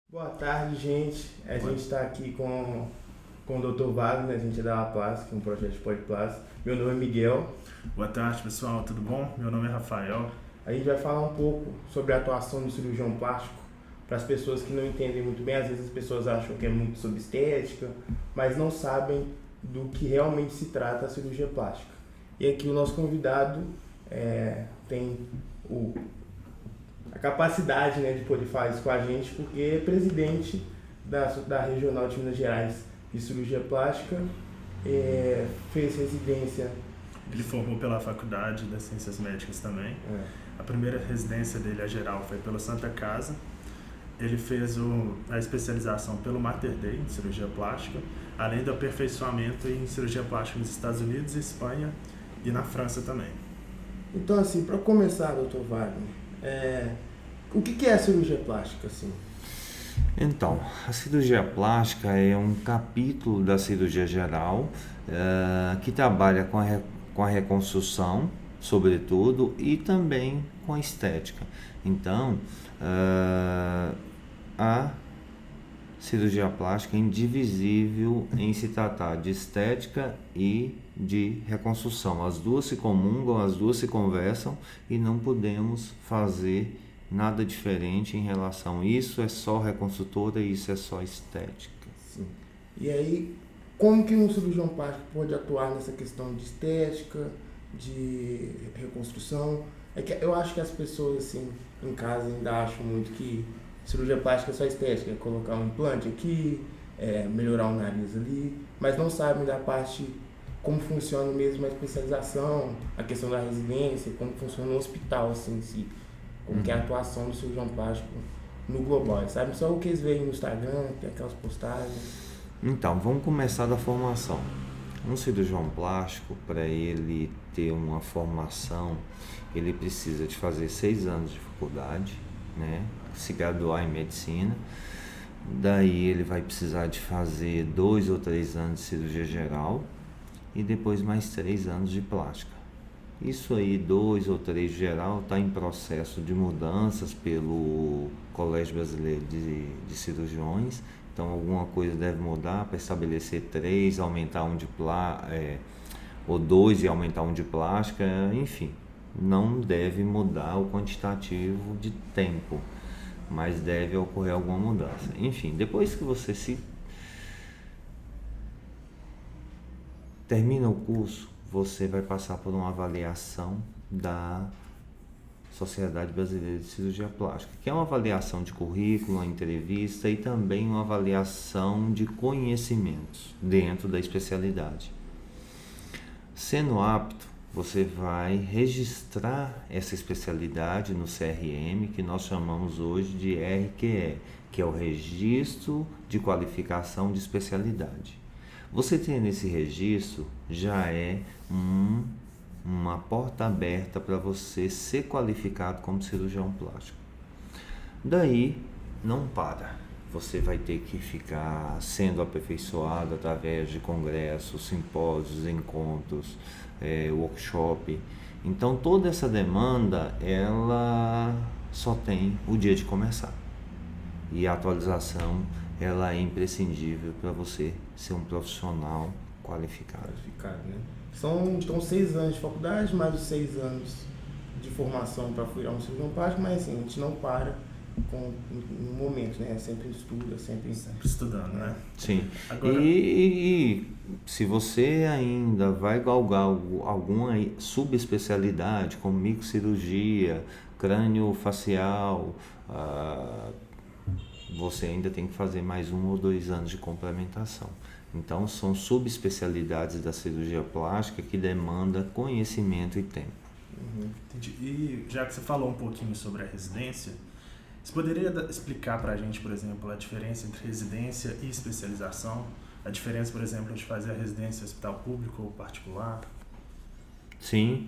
Boa tarde, gente. A gente está aqui com o Dr. Wagner, a gente é da Laplace, que é um projeto de Podplace. Meu nome é Miguel. Boa tarde, pessoal, tudo bom? Meu nome é Rafael. A gente vai falar um pouco sobre a atuação do cirurgião plástico para as pessoas que não entendem muito bem. Às vezes as pessoas acham que é muito sobre estética, mas não sabem do que realmente se trata a cirurgia plástica. E aqui o nosso convidado tem a capacidade, né, de poder falar isso com a gente, porque é presidente da Regional de Minas Gerais de Cirurgia Plástica, fez residência. Ele formou pela Faculdade das Ciências Médicas também. É. A primeira residência dele, a geral, foi pela Santa Casa. Ele fez a especialização pelo Mater Dei em cirurgia plástica, além do aperfeiçoamento em cirurgia plástica nos Estados Unidos, Espanha e na França também. Então, assim, para começar, Dr. Wagner, o que é a cirurgia plástica, assim? Então, a cirurgia plástica é um capítulo da cirurgia geral que trabalha com a reconstrução, sobretudo, e também com a estética. Então, a cirurgia plástica é indivisível em se tratar de estética e de reconstrução. As duas se comungam, as duas se conversam e não podemos fazer nada diferente em relação a isso é só reconstrutora e isso é só estética. Sim. E aí, como que um cirurgião plástico pode atuar nessa questão de estética, de reconstrução? É que eu acho que as pessoas, assim, em casa ainda acham muito que cirurgia plástica é só estética, é colocar um implante aqui, melhorar o nariz ali, mas não sabem da parte como funciona mesmo a especialização, a questão da residência, como funciona o hospital, assim, em si. Como que é a atuação do cirurgião plástico no global, sabe? Só o que eles veem no Instagram, tem aquelas postagens. Então, vamos começar da formação. Um cirurgião plástico, para ele ter uma formação, ele precisa de fazer 6 anos de faculdade, né? Se graduar em medicina. Daí ele vai precisar de fazer 2 ou 3 anos de cirurgia geral e depois mais 3 anos de plástica. Isso aí, 2 ou 3 geral, está em processo de mudanças pelo Colégio Brasileiro de Cirurgiões. Então, alguma coisa deve mudar para estabelecer 3, aumentar um de ou 2 e aumentar um de plástica, enfim. Não deve mudar o quantitativo de tempo, mas deve ocorrer alguma mudança. Enfim, depois que você se termina o curso, você vai passar por uma avaliação da Sociedade Brasileira de Cirurgia Plástica, que é uma avaliação de currículo, uma entrevista e também uma avaliação de conhecimentos dentro da especialidade. Sendo apto, você vai registrar essa especialidade no CRM, que nós chamamos hoje de RQE, que é o Registro de Qualificação de Especialidade. Você tendo esse registro já é uma porta aberta para você ser qualificado como cirurgião plástico. Daí não para, você vai ter que ficar sendo aperfeiçoado através de congressos, simpósios, encontros, workshop. Então toda essa demanda ela só tem o dia de começar, e a atualização ela é imprescindível para você ser um profissional qualificado. Né? São então 6 anos de faculdade, mais os 6 anos de formação para virar um cirurgião plástico, mas assim, a gente não para no momento, né? Sempre estuda, sempre estudando, né? Sim. Agora... E se você ainda vai galgar alguma subespecialidade, como microcirurgia, crânio-facial, você ainda tem que fazer mais 1 ou 2 anos de complementação. Então, são subespecialidades da cirurgia plástica que demandam conhecimento e tempo. Entendi. E já que você falou um pouquinho sobre a residência, você poderia explicar para a gente, por exemplo, a diferença entre residência e especialização? A diferença, por exemplo, de fazer a residência em hospital público ou particular? Sim,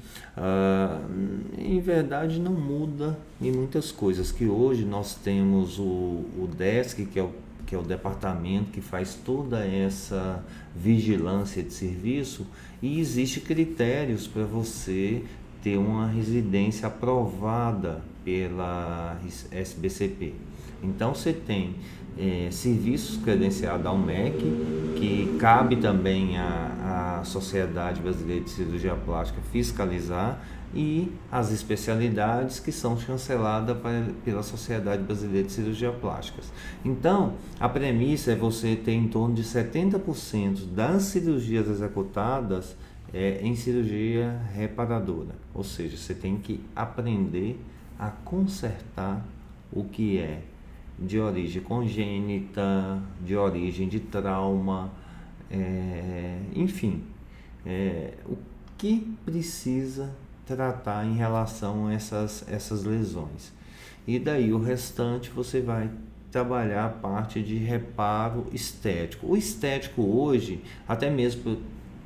em verdade não muda em muitas coisas, que hoje nós temos o DESC, que é o departamento que faz toda essa vigilância de serviço, e existe critérios para você ter uma residência aprovada pela SBCP. Então você tem serviços credenciados ao MEC, que cabe também à Sociedade Brasileira de Cirurgia Plástica fiscalizar, e as especialidades que são chanceladas pela Sociedade Brasileira de Cirurgia Plástica. Então, a premissa é você ter em torno de 70% das cirurgias executadas em cirurgia reparadora, ou seja, você tem que aprender a consertar o que é de origem congênita, de origem de trauma, enfim, o que precisa tratar em relação a essas lesões. E daí o restante você vai trabalhar a parte de reparo estético. O estético hoje, até mesmo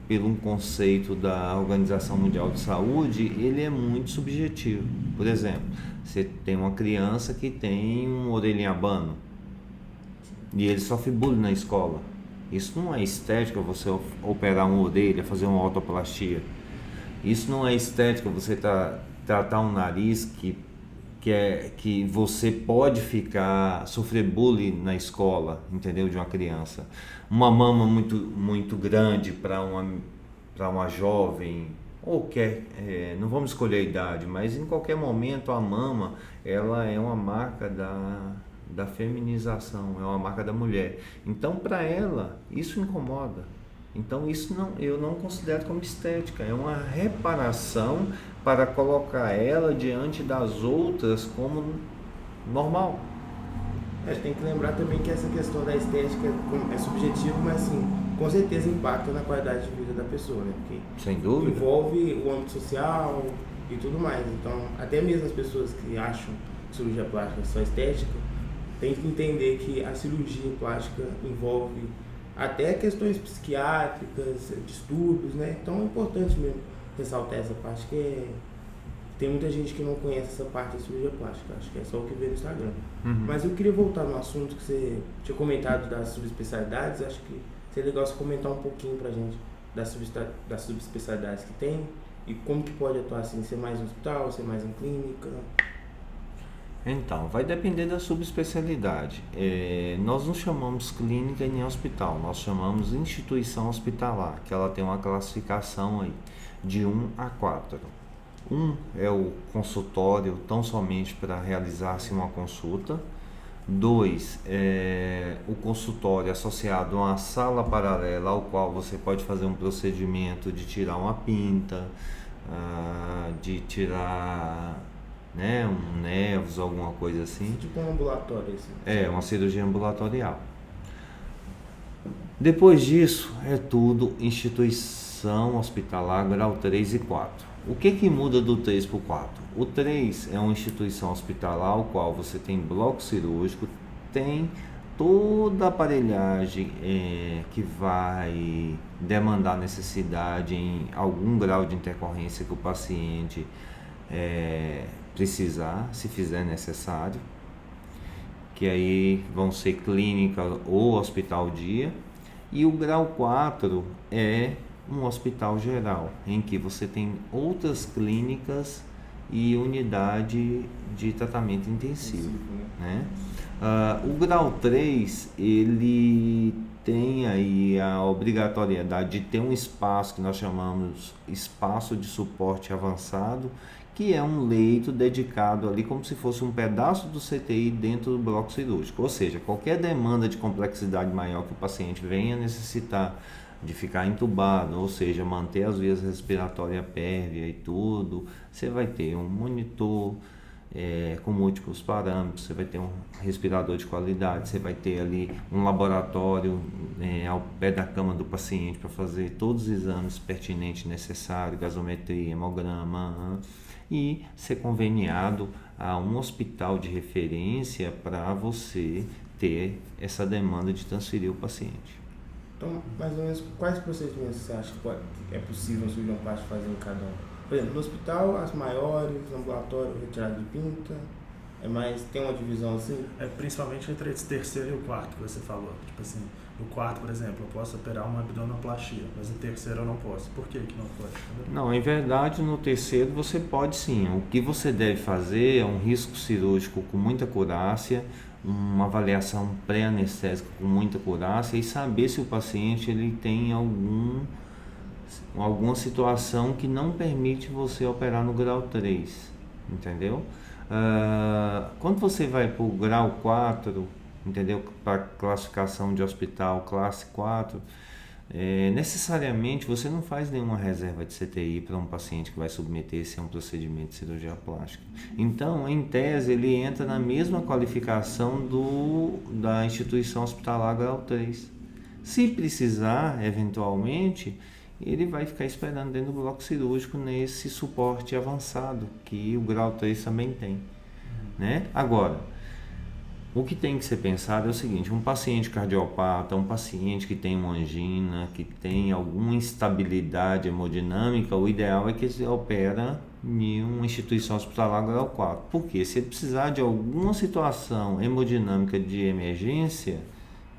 pelo um conceito da Organização Mundial de Saúde, ele é muito subjetivo. Por exemplo, você tem uma criança que tem um orelhinho abano e ele sofre bullying na escola. Isso não é estética, você operar uma orelha, fazer uma otoplastia. Isso não é estética, você tratar um nariz que você pode sofrer bullying na escola, entendeu? De uma criança. Uma mama muito grande para uma jovem, ou não vamos escolher a idade, mas em qualquer momento a mama, ela é uma marca da feminização, é uma marca da mulher. Então, para ela, isso incomoda. Então, eu não considero como estética, é uma reparação para colocar ela diante das outras como normal. Tem que lembrar também que essa questão da estética é subjetiva, mas sim, com certeza impacta na qualidade de vida da pessoa, né? Porque sem dúvida envolve o âmbito social e tudo mais. Então, até mesmo as pessoas que acham que cirurgia plástica é só estética, tem que entender que a cirurgia plástica envolve até questões psiquiátricas, distúrbios, né? Então é importante mesmo ressaltar essa parte, que tem muita gente que não conhece essa parte da cirurgia plástica, acho que é só o que vê no Instagram. Uhum. Mas eu queria voltar no assunto que você tinha comentado das subespecialidades, acho que seria legal você comentar um pouquinho pra gente das subespecialidades que tem e como que pode atuar assim, ser mais em hospital, ser mais em clínica. Então, vai depender da subespecialidade. Nós não chamamos clínica nem hospital, nós chamamos instituição hospitalar, que ela tem uma classificação aí de 1 a 4. 1 é o consultório, tão somente para realizar-se uma consulta. 2 é o consultório associado a uma sala paralela, ao qual você pode fazer um procedimento de tirar uma pinta, de tirar um nervos, alguma coisa assim. Tipo um ambulatório assim. Uma cirurgia ambulatorial. Depois disso, é tudo instituição hospitalar grau 3 e 4. O que muda do 3 para o 4? O 3 é uma instituição hospitalar, o qual você tem bloco cirúrgico, tem toda a aparelhagem que vai demandar necessidade em algum grau de intercorrência que o paciente precisar, se fizer necessário, que aí vão ser clínica ou hospital dia. E o grau 4 é um hospital geral, em que você tem outras clínicas e unidade de tratamento intensivo, né? O grau 3, ele tem aí a obrigatoriedade de ter um espaço que nós chamamos espaço de suporte avançado, que é um leito dedicado ali como se fosse um pedaço do CTI dentro do bloco cirúrgico, ou seja, qualquer demanda de complexidade maior que o paciente venha necessitar de ficar entubado, ou seja, manter as vias respiratórias pérvias e tudo, você vai ter um monitor com múltiplos parâmetros, você vai ter um respirador de qualidade, você vai ter ali um laboratório ao pé da cama do paciente para fazer todos os exames pertinentes necessários, gasometria, hemograma, e ser conveniado a um hospital de referência para você ter essa demanda de transferir o paciente. Então, mais ou menos, quais procedimentos você acha que é possível um cirurgião plástico fazer em cada um? Por exemplo, no hospital, as maiores, no ambulatório, retirada de pinta, tem uma divisão assim? Principalmente entre esse terceiro e o quarto que você falou. Tipo assim, no quarto, por exemplo, eu posso operar uma abdominoplastia, mas no terceiro eu não posso. Por que não pode? Não, em verdade, no terceiro você pode sim. O que você deve fazer é um risco cirúrgico com muita acurácia, uma avaliação pré-anestésica com muita acurácia e saber se o paciente ele tem alguma situação que não permite você operar no grau 3, entendeu? Quando você vai para o grau 4, entendeu? Para classificação de hospital classe 4, necessariamente você não faz nenhuma reserva de CTI para um paciente que vai submeter-se a um procedimento de cirurgia plástica. Então, em tese, ele entra na mesma qualificação da instituição hospitalar grau 3. Se precisar, eventualmente, ele vai ficar esperando dentro do bloco cirúrgico nesse suporte avançado, que o grau 3 também tem, né? Agora, o que tem que ser pensado é o seguinte: um paciente cardiopata, um paciente que tem uma angina, que tem alguma instabilidade hemodinâmica, o ideal é que ele opera em uma instituição hospitalar grau 4. Porque se ele precisar de alguma situação hemodinâmica de emergência,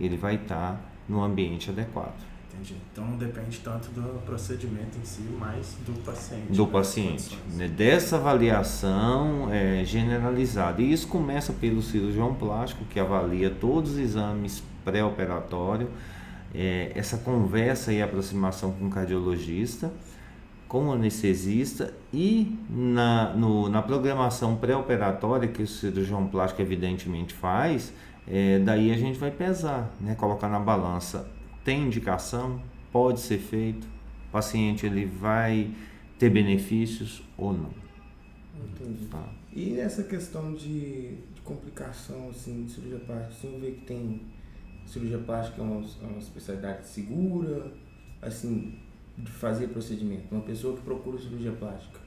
ele vai estar no ambiente adequado. Entendi. Então não depende tanto do procedimento em si, mas do paciente. Do paciente, né? Dessa avaliação generalizada. E isso começa pelo cirurgião plástico, que avalia todos os exames pré-operatório, essa conversa e aproximação com o cardiologista, com o anestesista, e na programação pré-operatória que o cirurgião plástico evidentemente faz, daí a gente vai pesar, né? Colocar na balança. Tem indicação, pode ser feito, o paciente ele vai ter benefícios ou não. Entendi. Tá. E nessa questão de complicação assim, de cirurgia plástica, você vê que tem cirurgia plástica é uma especialidade segura, assim, de fazer procedimento. Uma pessoa que procura cirurgia plástica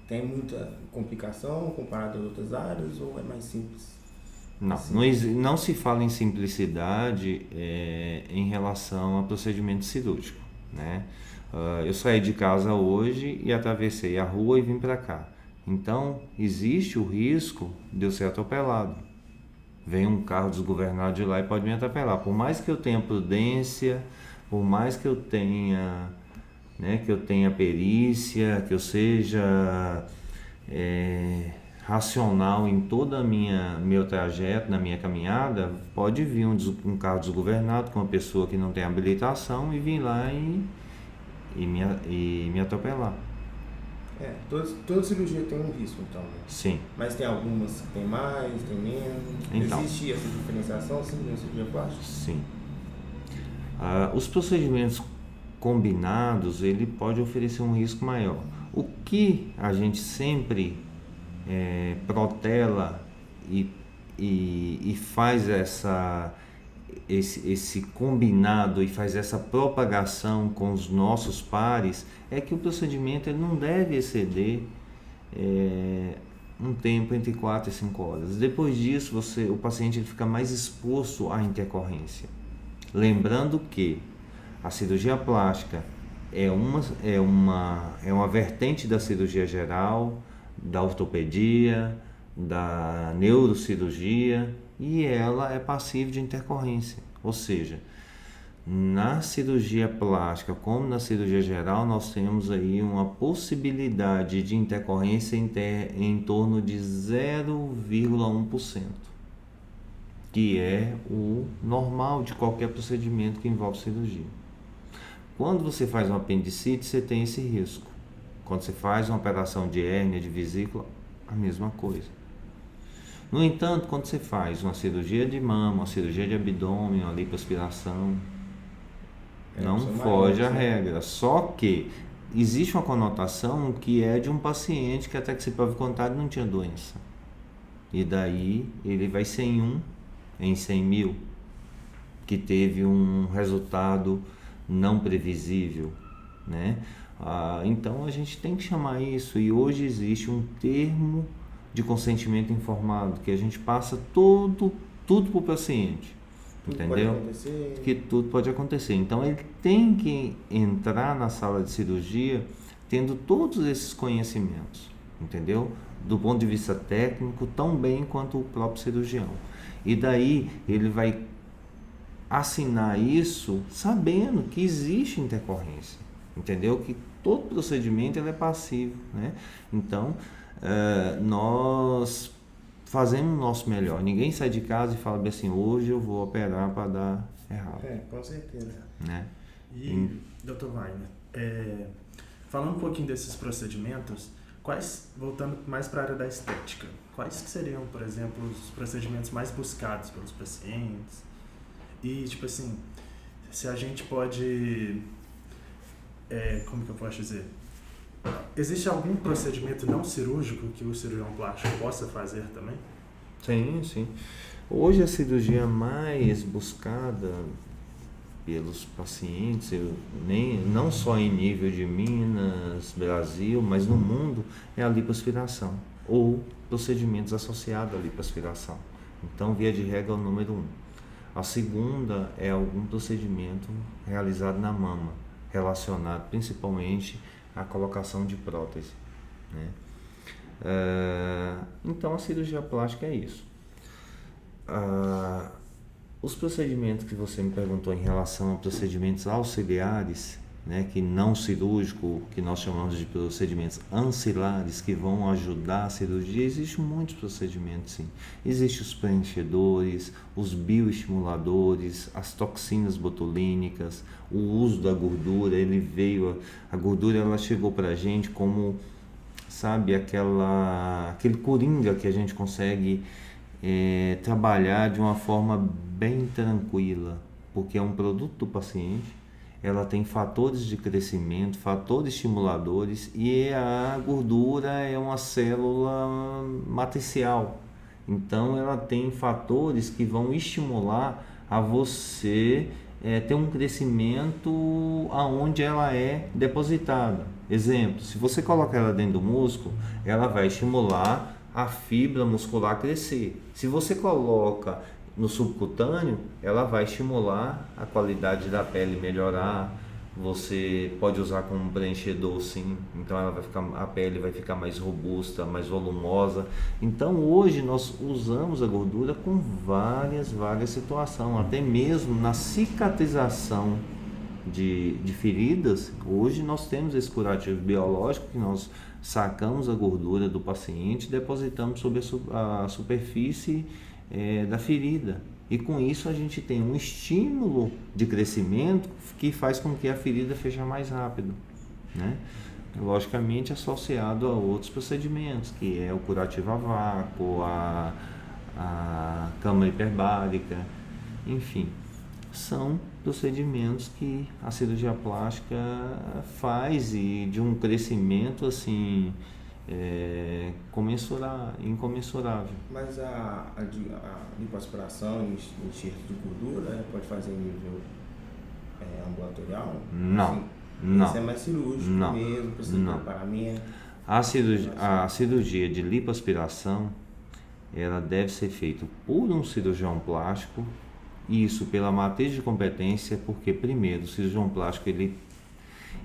tem muita complicação comparado a outras áreas ou é mais simples? Não se fala em simplicidade em relação a procedimento cirúrgico, né? Eu saí de casa hoje e atravessei a rua e vim para cá. Então, existe o risco de eu ser atropelado. Vem um carro desgovernado de lá e pode me atropelar. Por mais que eu tenha prudência, por mais que eu tenha, né, perícia, que eu seja racional em todo meu trajeto, na minha caminhada, pode vir um carro desgovernado com uma pessoa que não tem habilitação e vir lá e me atropelar. Toda cirurgia tem um risco, então, né? Sim. Mas tem algumas que tem mais, tem menos. Então, existe essa diferenciação assim, na cirurgia plástica? Sim. Os procedimentos combinados, ele pode oferecer um risco maior. O que a gente sempre protela e faz esse combinado e faz essa propagação com os nossos pares é que o procedimento ele não deve exceder um tempo entre 4 e 5 horas. Depois disso, o paciente ele fica mais exposto à intercorrência. Lembrando que a cirurgia plástica é uma vertente da cirurgia geral, da ortopedia, da neurocirurgia, e ela é passível de intercorrência. Ou seja, na cirurgia plástica como na cirurgia geral, nós temos aí uma possibilidade de intercorrência em torno de 0,1%, que é o normal de qualquer procedimento que envolve cirurgia. Quando você faz um apendicite, você tem esse risco. Quando você faz uma operação de hérnia de vesícula, a mesma coisa. No entanto, quando você faz uma cirurgia de mama, uma cirurgia de abdômen, uma lipoaspiração, não foge à regra. Só que existe uma conotação que é de um paciente que até que se prove contrário não tinha doença. E daí ele vai ser em 100 mil, que teve um resultado não previsível, né? Então a gente tem que chamar isso, e hoje existe um termo de consentimento informado que a gente passa tudo para o paciente, entendeu? Que tudo pode acontecer. Então ele tem que entrar na sala de cirurgia tendo todos esses conhecimentos, entendeu? Do ponto de vista técnico, tão bem quanto o próprio cirurgião. E daí ele vai assinar isso sabendo que existe intercorrência, entendeu? Que todo procedimento ele é passivo, né? Então, nós fazemos o nosso melhor. Ninguém sai de casa e fala bem assim, hoje eu vou operar para dar errado. Com certeza. Né? E, Dr. Wagner, falando um pouquinho desses procedimentos, voltando mais para a área da estética, quais que seriam, por exemplo, os procedimentos mais buscados pelos pacientes? E, tipo assim, se a gente pode, como que eu posso dizer? Existe algum procedimento não cirúrgico que o cirurgião plástico possa fazer também? Sim. Hoje a cirurgia mais buscada pelos pacientes, não só em nível de Minas, Brasil, mas no mundo, é a lipoaspiração ou procedimentos associados à lipoaspiração. Então, via de regra, é o número 1. A segunda é algum procedimento realizado na mama, relacionado principalmente à colocação de prótese, né? Então, a cirurgia plástica é isso. Os procedimentos que você me perguntou em relação a procedimentos auxiliares, né, que não cirúrgico, que nós chamamos de procedimentos ancilares, que vão ajudar a cirurgia, existem muitos procedimentos, sim. Existem os preenchedores, os bioestimuladores, as toxinas botulínicas, o uso da gordura. A gordura ela chegou para a gente como, sabe, aquele coringa que a gente consegue trabalhar de uma forma bem tranquila, porque é um produto do paciente, ela tem fatores de crescimento, fatores estimuladores, e a gordura é uma célula matricial, então ela tem fatores que vão estimular a você ter um crescimento aonde ela é depositada. Exemplo, se você coloca ela dentro do músculo, ela vai estimular a fibra muscular crescer. Se você coloca no subcutâneo, ela vai estimular a qualidade da pele melhorar. Você pode usar como preenchedor, sim, então a pele vai ficar mais robusta, mais volumosa. Então hoje nós usamos a gordura com várias situações, até mesmo na cicatrização de feridas. Hoje nós temos esse curativo biológico, que nós sacamos a gordura do paciente e depositamos sobre a superfície da ferida, e com isso a gente tem um estímulo de crescimento que faz com que a ferida feche mais rápido, né? Logicamente associado a outros procedimentos, que é o curativo a vácuo, a câmara hiperbárica, enfim, são procedimentos que a cirurgia plástica faz, e de um crescimento assim incomensurável. Mas a lipoaspiração e enxerto de gordura pode fazer em nível ambulatorial? Não, assim, não. Isso é mais cirúrgico mesmo, precisa de preparamento. A cirurgia de lipoaspiração, ela deve ser feita por um cirurgião plástico, isso pela matriz de competência, porque primeiro o cirurgião plástico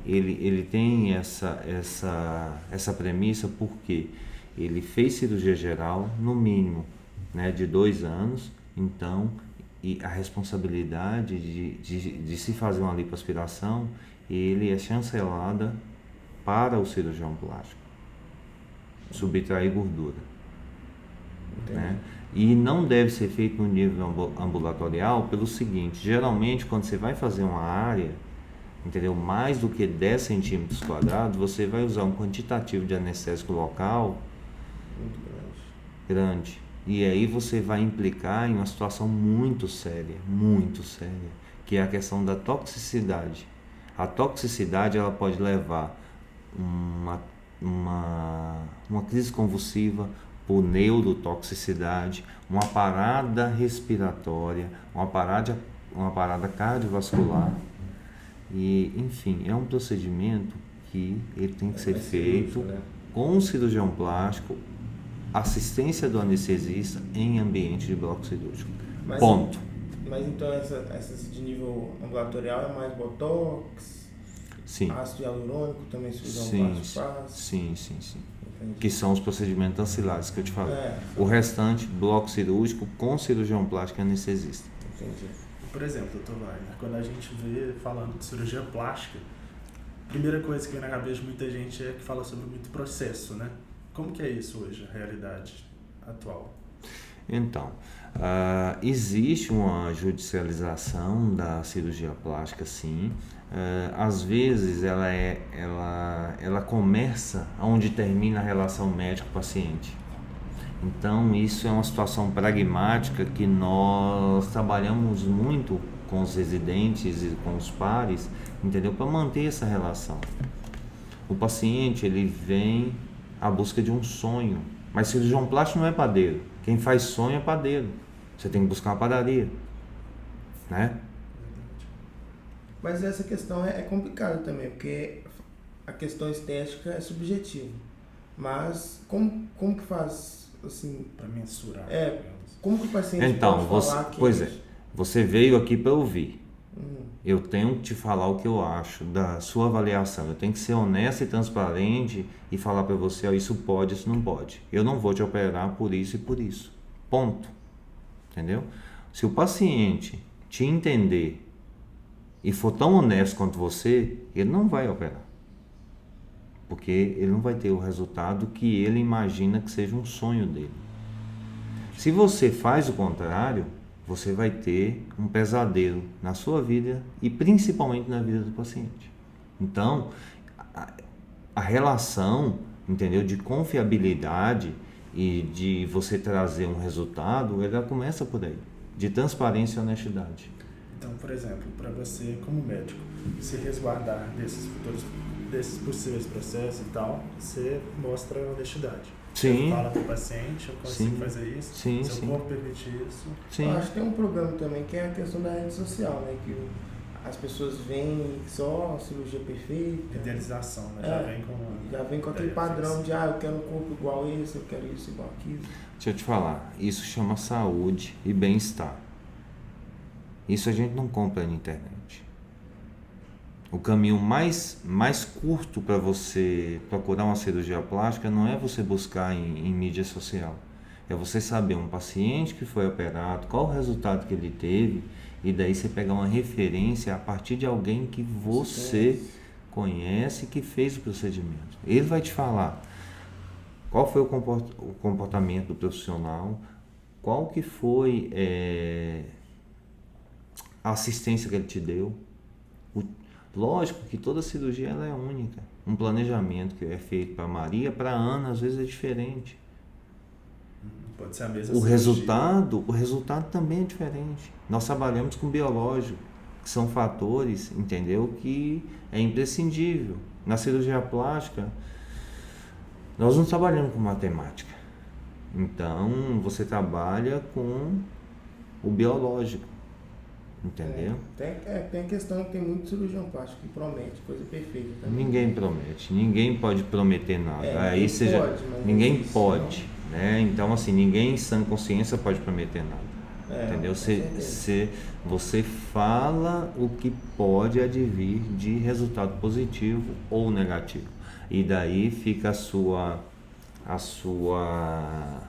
ele tem essa premissa, porque ele fez cirurgia geral no mínimo, né, de 2 anos, então, e a responsabilidade de se fazer uma lipoaspiração, ele é chancelada para o cirurgião plástico, subtrair gordura, né? E não deve ser feito no nível ambulatorial pelo seguinte: geralmente quando você vai fazer uma área, entendeu, mais do que 10 centímetros quadrados, você vai usar um quantitativo de anestésico local muito grande. E aí você vai implicar em uma situação muito séria, que é a questão da toxicidade. A toxicidade ela pode levar uma crise convulsiva por neurotoxicidade, uma parada respiratória, uma parada cardiovascular. E, enfim, é um procedimento que ele tem que ser feito com um cirurgião plástico, assistência do anestesista em ambiente de bloco cirúrgico. Ponto. Mas então essas de nível ambulatorial é mais botox, sim, ácido hialurônico também se usa um plástico faz? Sim. Entendi. Que são os procedimentos ancilares que eu te falei. O restante, bloco cirúrgico com cirurgião plástico e anestesista. Entendi. Por exemplo, Dr. Wagner, quando a gente vê falando de cirurgia plástica, a primeira coisa que vem na cabeça de muita gente é que fala sobre muito processo, né? Como que é isso hoje, a realidade atual? Então, existe uma judicialização da cirurgia plástica, sim. Às vezes ela começa onde termina a relação médico-paciente. Então, isso é uma situação pragmática que nós trabalhamos muito com os residentes e com os pares, entendeu? Para manter essa relação. O paciente, ele vem à busca de um sonho, mas cirurgião plástico não é padeiro. Quem faz sonho é padeiro. Você tem que buscar uma padaria, né? Mas essa questão é complicada também, porque a questão estética é subjetiva. Mas como que faz, assim... Para mensurar. Como que o paciente então, pode falar que... Pois é, você veio aqui para ouvir. Eu tenho que te falar o que eu acho da sua avaliação. Eu tenho que ser honesto e transparente e falar para você, isso pode, isso não pode. Eu não vou te operar por isso e por isso. Ponto. Entendeu? Se o paciente te entender e for tão honesto quanto você, ele não vai operar. Porque ele não vai ter o resultado que ele imagina que seja um sonho dele. Se você faz o contrário, você vai ter um pesadelo na sua vida e principalmente na vida do paciente. Então, a relação, entendeu, de confiabilidade e de você trazer um resultado, ela começa por aí, de transparência e honestidade. Então, por exemplo, para você como médico, se resguardar desses possíveis processos e tal, você mostra honestidade. Sim. Você fala para o paciente, eu consigo fazer isso, seu corpo permite isso. Sim. Eu acho que tem um problema também, que é a questão da rede social, né? Que as pessoas veem só a cirurgia perfeita. Idealização, né? Já vem com aquele padrão de, eu quero um corpo igual esse, eu quero isso igual aquilo. Deixa eu te falar, isso chama saúde e bem-estar. Isso a gente não compra na internet. O caminho mais curto para você procurar uma cirurgia plástica não é você buscar em mídia social. É você saber um paciente que foi operado, qual o resultado que ele teve, e daí você pegar uma referência a partir de alguém que você conhece que fez o procedimento. Ele vai te falar qual foi o comportamento do profissional, qual que foi a assistência que ele te deu. Lógico que toda cirurgia ela é única. Um planejamento que é feito para Maria, para Ana, às vezes é diferente. Pode ser a mesma o resultado também é diferente. Nós trabalhamos com biológico, que são fatores, entendeu, que é imprescindível. Na cirurgia plástica, nós não trabalhamos com matemática. Então, você trabalha com o biológico. Entendeu? Tem a questão que tem muito cirurgião plástico que promete coisa perfeita também. Ninguém promete, ninguém pode prometer nada. Ninguém pode, né? Então, assim, ninguém em sã consciência pode prometer nada. Entendeu? Você fala o que pode advir de resultado positivo ou negativo. E daí fica a sua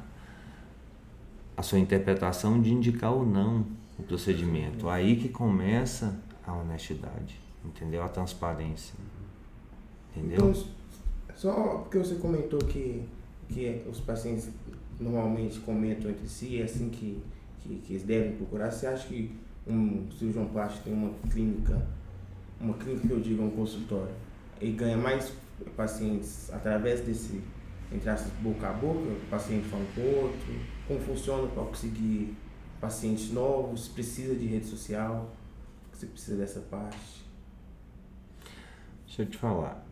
interpretação de indicar ou não o procedimento. Aí que começa a honestidade, entendeu? A transparência, entendeu? Então, só porque você comentou que os pacientes normalmente comentam entre si, é assim que eles devem procurar. Você acha que um cirurgião plástico tem uma clínica que eu digo, um consultório, e ganha mais pacientes através desse, entre aspas, boca a boca, o paciente fala com o outro, como funciona para conseguir pacientes novos, precisa de rede social, você precisa dessa parte? Deixa eu te falar,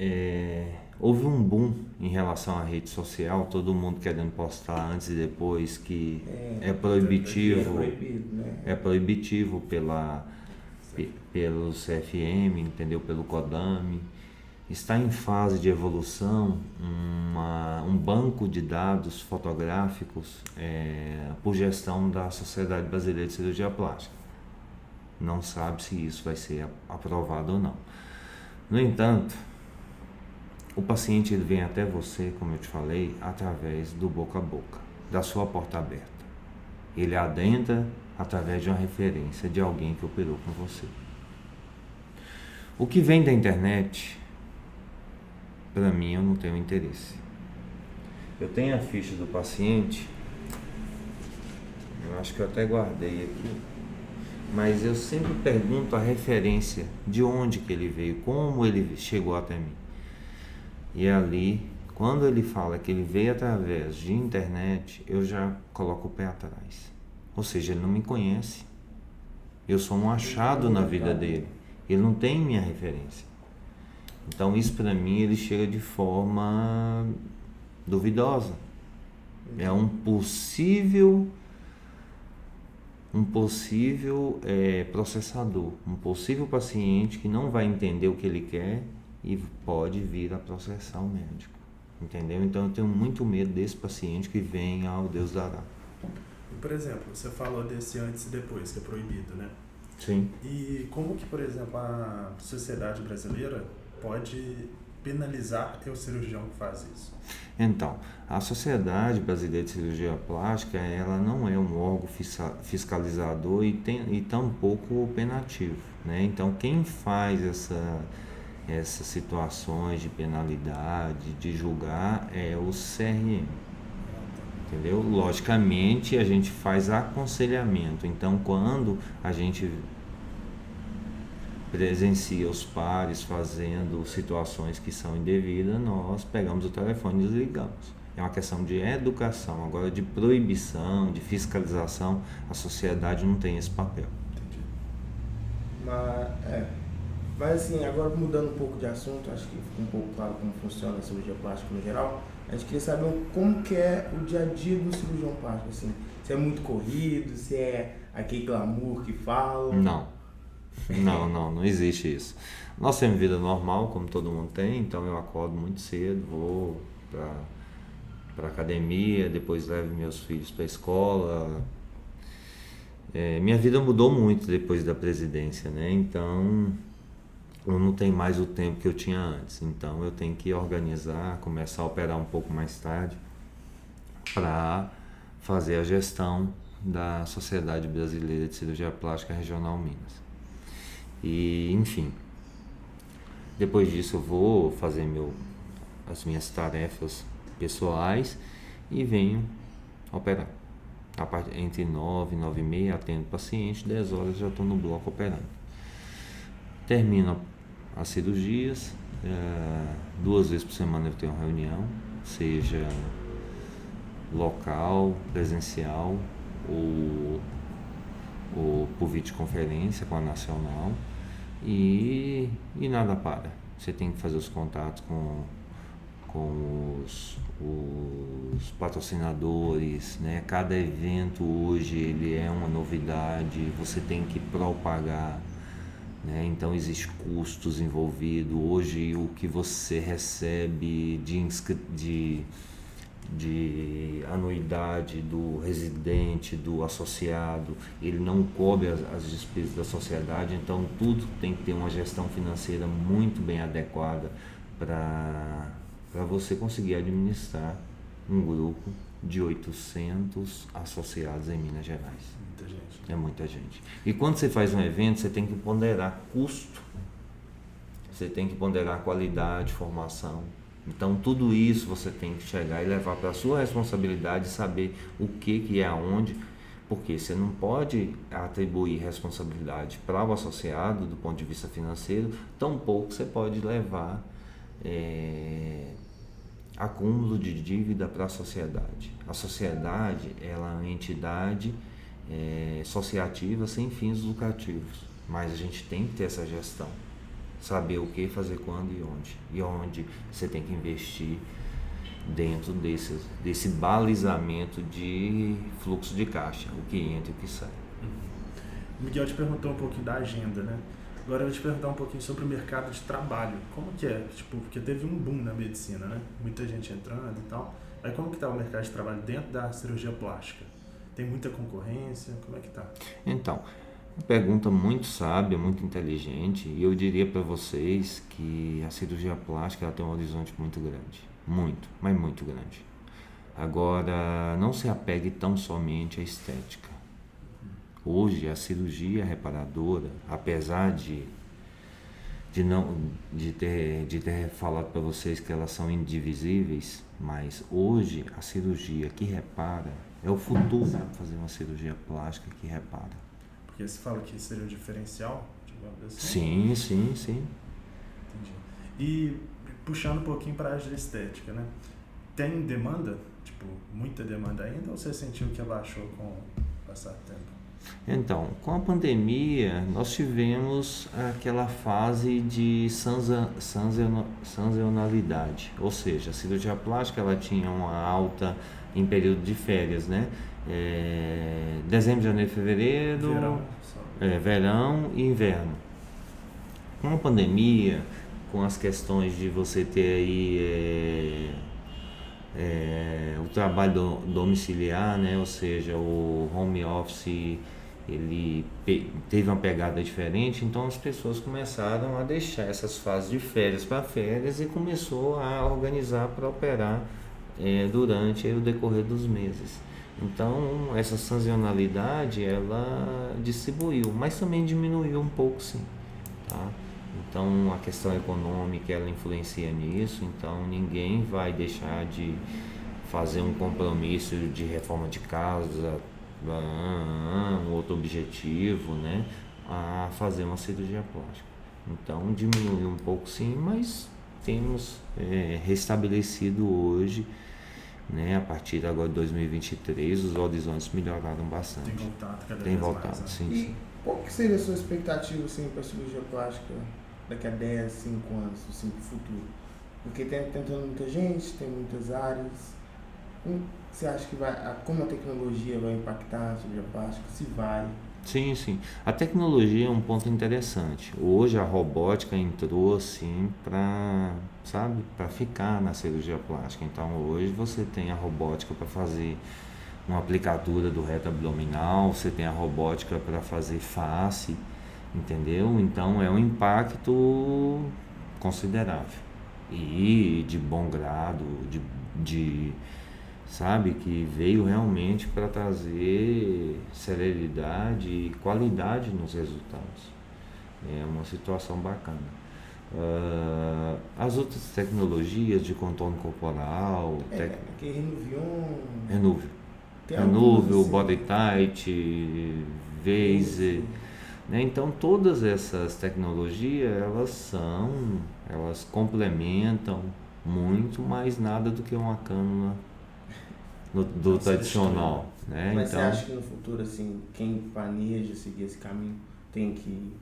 houve um boom em relação à rede social, todo mundo querendo postar antes e depois, que é proibitivo, é proibitivo pelo CFM, entendeu? Pelo CODAME. Está em fase de evolução um banco de dados fotográficos por gestão da Sociedade Brasileira de Cirurgia Plástica. Não sabe se isso vai ser aprovado ou não. No entanto, o paciente ele vem até você, como eu te falei, através do boca a boca, da sua porta aberta. Ele adentra através de uma referência de alguém que operou com você. O que vem da internet, para mim, eu não tenho interesse. Eu tenho a ficha do paciente Eu acho que eu até guardei aqui. Mas eu sempre pergunto a referência, de onde que ele veio, como ele chegou até mim. E ali, quando ele fala que ele veio através de internet, eu já coloco o pé atrás. Ou seja, ele não me conhece. Eu sou um achado na vida dele. Ele não tem minha referência. Então isso para mim ele chega de forma duvidosa. É um possível processador, um possível paciente que não vai entender o que ele quer e pode vir a processar o médico, entendeu? Então eu tenho muito medo desse paciente que vem ao Deus dará. Por exemplo, você falou desse antes e depois, que é proibido, né? Sim. E como que, por exemplo, a sociedade brasileira pode penalizar o cirurgião que faz isso? Então, a Sociedade Brasileira de Cirurgia Plástica, ela não é um órgão fiscalizador e tampouco penativo, né? Então, quem faz essas situações de penalidade, de julgar, é o CRM, entendeu? Logicamente, a gente faz aconselhamento. Então, quando a gente presencia os pares fazendo situações que são indevidas, nós pegamos o telefone e desligamos. É uma questão de educação. Agora, de proibição, de fiscalização, a sociedade não tem esse papel. Entendi. Mas assim, agora mudando um pouco de assunto, acho que fica um pouco claro como funciona a cirurgia plástica no geral. A gente queria saber como que é o dia a dia do cirurgião plástico, assim. Se é muito corrido, se é aquele glamour que falam. Não existe isso. Nós temos vida normal, como todo mundo tem, então eu acordo muito cedo, vou para academia, depois levo meus filhos para a escola. Minha vida mudou muito depois da presidência, né? Então eu não tenho mais o tempo que eu tinha antes, então eu tenho que organizar, começar a operar um pouco mais tarde para fazer a gestão da Sociedade Brasileira de Cirurgia Plástica Regional Minas. E, enfim, depois disso eu vou fazer as minhas tarefas pessoais e venho operar. Entre 9 e 9h30 atendo paciente, 10 horas já estou no bloco operando. Termino as cirurgias, 2 vezes por semana eu tenho uma reunião, seja local, presencial ou por videoconferência com a Nacional. E nada para. Você tem que fazer os contatos com os patrocinadores, né? Cada evento hoje ele é uma novidade, você tem que propagar, né? Então existe custos envolvidos. Hoje o que você recebe de anuidade do residente, do associado, ele não cobre as despesas da sociedade, então tudo tem que ter uma gestão financeira muito bem adequada para você conseguir administrar um grupo de 800 associados em Minas Gerais. Muita gente. É muita gente. E quando você faz um evento, você tem que ponderar custo, você tem que ponderar qualidade, formação. Então tudo isso você tem que chegar e levar para a sua responsabilidade, saber o que é aonde, porque você não pode atribuir responsabilidade para o associado do ponto de vista financeiro, tampouco você pode levar acúmulo de dívida para a sociedade. A sociedade ela é uma entidade associativa sem fins lucrativos, mas a gente tem que ter essa gestão. Saber o que fazer quando e onde você tem que investir dentro desse balizamento de fluxo de caixa, o que entra e o que sai. O Miguel te perguntou um pouquinho da agenda, né? Agora eu vou te perguntar um pouquinho sobre o mercado de trabalho. Como que é? Porque teve um boom na medicina, né? Muita gente entrando e tal. Aí como que está o mercado de trabalho dentro da cirurgia plástica? Tem muita concorrência? Como é que está? Então, uma pergunta muito sábia, muito inteligente, e eu diria para vocês que a cirurgia plástica ela tem um horizonte muito grande, muito, mas muito grande. Agora, não se apegue tão somente à estética. Hoje, a cirurgia reparadora, apesar de ter falado para vocês que elas são indivisíveis, mas hoje a cirurgia que repara, É o futuro fazer uma cirurgia plástica que repara. Porque você fala que seria o diferencial, digamos assim? Sim. Entendi. E puxando um pouquinho para a área de estética, né? Tem demanda? Tipo, muita demanda ainda, ou você sentiu que abaixou com o passar do tempo? Então, com a pandemia, nós tivemos aquela fase de sazonalidade, ou seja, a cirurgia plástica ela tinha uma alta em período de férias, né? Dezembro, janeiro, fevereiro, verão e inverno. Com a pandemia, com as questões de você ter aí o trabalho domiciliar, né? Ou seja, o home office, ele teve uma pegada diferente, então as pessoas começaram a deixar essas fases de férias para férias e começou a organizar para operar durante o decorrer dos meses. Então essa sazonalidade ela distribuiu, mas também diminuiu um pouco, sim, tá? Então a questão econômica ela influencia nisso, então ninguém vai deixar de fazer um compromisso de reforma de casa, um outro objetivo, né, a fazer uma cirurgia plástica. Então diminuiu um pouco, sim, mas temos restabelecido hoje, né, a partir agora de 2023 os horizontes melhoraram bastante. Tem voltado cada Tem vez voltado, mais, né? sim, E sim. qual que seria a sua expectativa assim, para a cirurgia plástica daqui a 10, 5 anos, assim, para o futuro? Porque tem tentando muita gente, tem muitas áreas. Você acha que como a tecnologia vai impactar a cirurgia plástica? Se vai? Sim. A tecnologia é um ponto interessante. Hoje a robótica entrou assim para ficar na cirurgia plástica. Então hoje você tem a robótica para fazer uma aplicadura do reto abdominal, você tem a robótica para fazer face, entendeu? Então é um impacto considerável e de bom grado, sabe, que veio realmente para trazer celeridade e qualidade nos resultados. É uma situação bacana. As outras tecnologias de contorno corporal, Que Renuvion. Renúvel, Assim, Body Tight, Vaser, né? Então todas essas tecnologias elas complementam muito, mas nada do que uma cânula do tradicional, né? Mas então, você acha que no futuro, assim, quem planeja seguir esse caminho tem que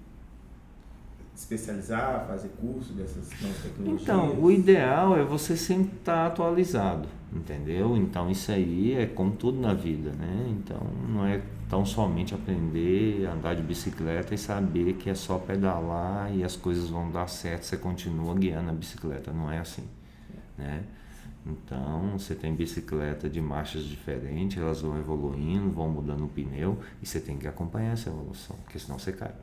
especializar, fazer curso dessas novas tecnologias? Então, o ideal é você sempre estar atualizado, entendeu? Então isso aí é como tudo na vida, né? Então não é tão somente aprender a andar de bicicleta e saber que é só pedalar e as coisas vão dar certo, você continua guiando a bicicleta, não é assim, né? Então você tem bicicleta de marchas diferentes, elas vão evoluindo, vão mudando o pneu e você tem que acompanhar essa evolução, porque senão você cai.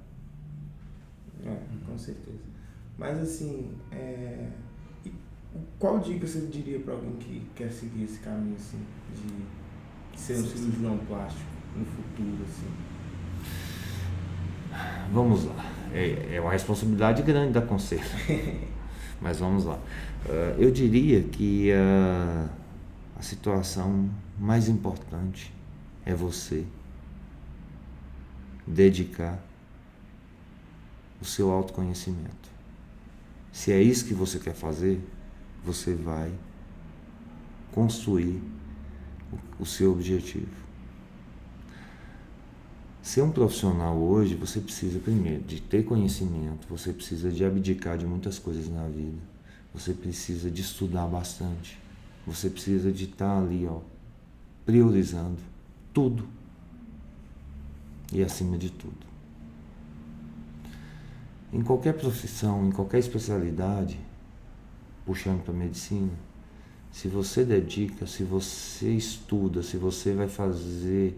Com certeza. Mas assim, qual dica você diria para alguém que quer seguir esse caminho assim, de ser um cirurgião plástico no futuro? Assim? Vamos lá, é uma responsabilidade grande dar conselho, mas vamos lá. Eu diria que a situação mais importante é você dedicar o seu autoconhecimento. Se é isso que você quer fazer, você vai construir o seu objetivo. Ser um profissional hoje, você precisa primeiro de ter conhecimento, você precisa de abdicar de muitas coisas na vida, você precisa de estudar bastante, você precisa de estar ali, priorizando tudo e acima de tudo. Em qualquer profissão, em qualquer especialidade, puxando para a medicina, se você dedica, se você estuda, se você vai fazer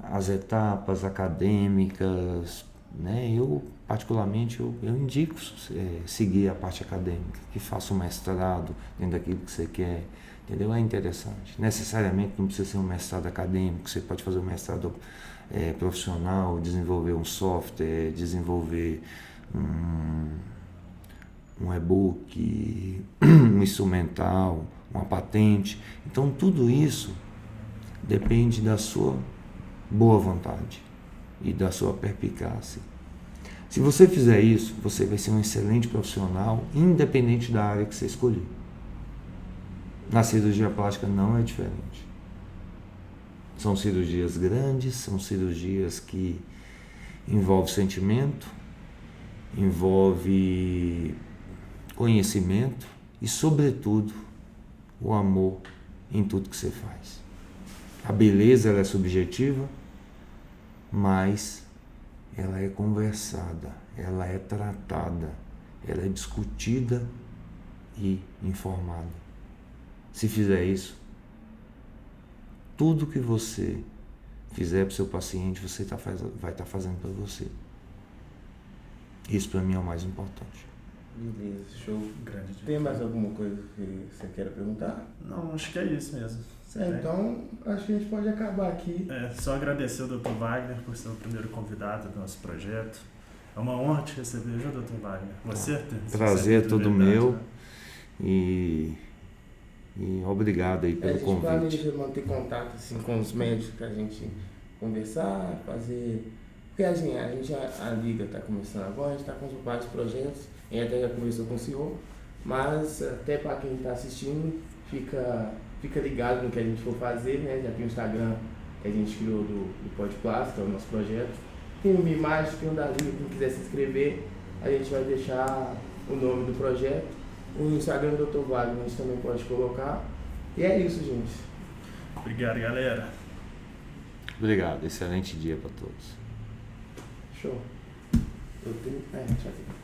as etapas acadêmicas, né? Eu particularmente eu indico seguir a parte acadêmica, que faça um mestrado dentro daquilo que você quer, entendeu? É interessante. Necessariamente não precisa ser um mestrado acadêmico, você pode fazer um mestrado profissional, desenvolver um software, desenvolver um e-book, um instrumental, uma patente. Então tudo isso depende da sua boa vontade e da sua perspicácia. Se você fizer isso, você vai ser um excelente profissional, independente da área que você escolher. Na cirurgia plástica não é diferente. São cirurgias grandes, são cirurgias que envolvem sentimento, envolve conhecimento e, sobretudo, o amor em tudo que você faz. A beleza ela é subjetiva, mas ela é conversada, ela é tratada, ela é discutida e informada. Se fizer isso, tudo que você fizer para o seu paciente, você vai estar fazendo para você. Isso para mim é o mais importante. Beleza, show. Grande Tem mais alguma coisa que você queira perguntar? Não, acho que é isso mesmo. Então, acho que a gente pode acabar aqui. Só agradecer ao Dr. Wagner por ser o primeiro convidado do nosso projeto. É uma honra te receber, viu, Dr. Wagner? Você prazer é todo meu. Né? E obrigado aí pelo convite. A gente planeja manter contato assim, com os médicos pra gente conversar, fazer... Porque a Liga está começando agora, a gente está com vários projetos, a gente até já conversou com o senhor, mas até para quem está assistindo, fica ligado no que a gente for fazer, né? Já tem o Instagram que a gente criou do Podplástico, que é o nosso projeto. Tem uma imagem, tem um da Liga, quem quiser se inscrever, a gente vai deixar o nome do projeto. O Instagram do Dr. Wagner a gente também pode colocar. E é isso, gente. Obrigado, galera. Obrigado, excelente dia para todos. Show. Tchau.